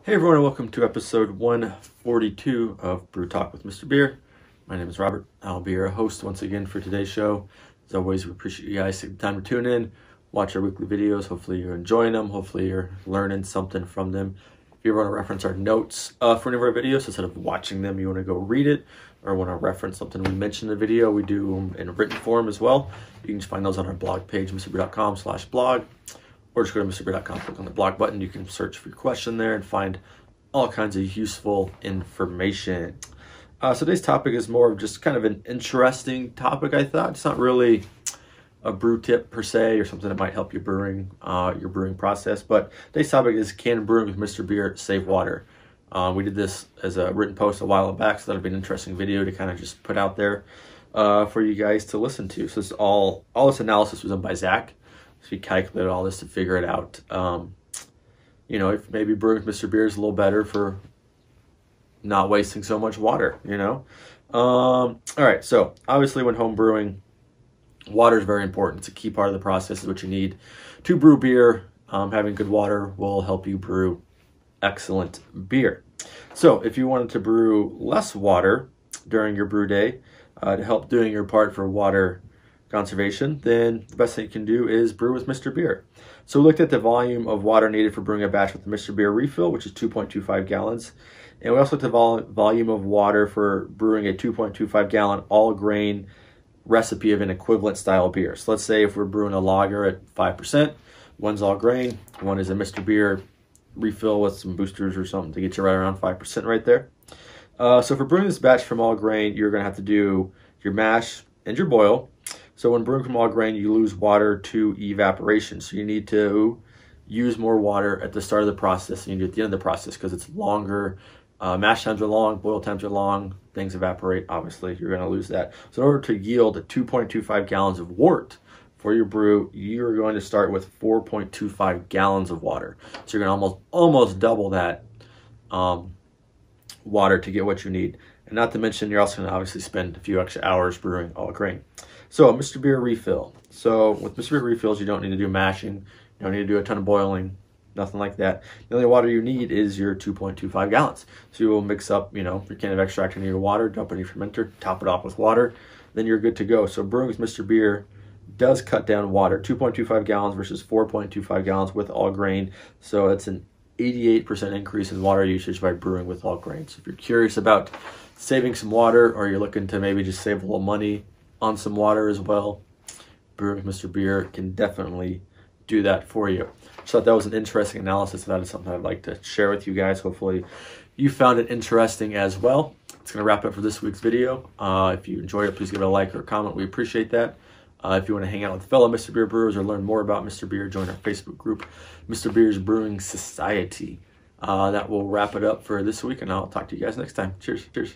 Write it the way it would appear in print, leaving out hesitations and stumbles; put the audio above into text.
Hey everyone, and welcome to episode 142 of Brew Talk with Mr. Beer. My name is Robert. I'll be your host once again for today's show. As always, we appreciate you guys taking the time to tune in, watch our weekly videos. Hopefully you're enjoying them. Hopefully you're learning something from them. If you ever want to reference our notes for any of our videos, instead of watching them, you want to go read it or want to reference something we mentioned in the video, we do them in written form as well. You can just find those on our blog page, mrbeer.com/blog. Or just go to mrbeer.com, click on the blog button. You can search for your question there and find all kinds of useful information. So today's topic is more of just kind of an interesting topic, I thought. It's not really a brew tip per se or something that might help your brewing process. But today's topic is, can brewing with Mr. Beer save water? We did this as a written post a while back, so that'll be an interesting video to kind of just put out there for you guys to listen to. So this all this analysis was done by Zach. So he calculated all this to figure it out. You know, if maybe brewing with Mr. Beer is a little better for not wasting so much water, you know? All right, so obviously when home brewing, water is very important. It's a key part of the process. It's what you need to brew beer. Having good water will help you brew excellent beer. So if you wanted to brew less water during your brew day to help doing your part for water conservation, then the best thing you can do is brew with Mr. Beer. So we looked at the volume of water needed for brewing a batch with the Mr. Beer refill, which is 2.25 gallons. And we also looked at the volume of water for brewing a 2.25 gallon all grain recipe of an equivalent style beer. So let's say if we're brewing a lager at 5%, one's all grain, one is a Mr. Beer refill with some boosters or something to get you right around 5% right there. So if we're brewing this batch from all grain, you're going to have to do your mash and your boil. So when brewing from all grain, you lose water to evaporation. So you need to use more water at the start of the process than you do at the end of the process because it's longer. Mash times are long, boil times are long, things evaporate. Obviously, you're going to lose that. So in order to yield 2.25 gallons of wort for your brew, you're going to start with 4.25 gallons of water. So you're going to almost double that water to get what you need. And not to mention, you're also going to obviously spend a few extra hours brewing all grain. So Mr. Beer refill. So with Mr. Beer refills, you don't need to do mashing. You don't need to do a ton of boiling, nothing like that. The only water you need is your 2.25 gallons. So you will mix up, you know, your can of extract into your water, dump it in your fermenter, top it off with water, then you're good to go. So brewing with Mr. Beer does cut down water, 2.25 gallons versus 4.25 gallons with all grain. So it's an 88% increase in water usage by brewing with all grain. So if you're curious about saving some water, or you're looking to maybe just save a little money on some water as well, brewing with Mr. Beer can definitely do that for you. So that was an interesting analysis. That is something I'd like to share with you guys. Hopefully you found it interesting as well. It's going to wrap it up for this week's video. If you enjoyed it, please give it a like or a comment. We appreciate that. If you want to hang out with fellow Mr. Beer brewers or learn more about Mr. Beer, join our Facebook group, Mr. Beer's Brewing Society. That will wrap it up for this week, and I'll talk to you guys next time. Cheers. Cheers.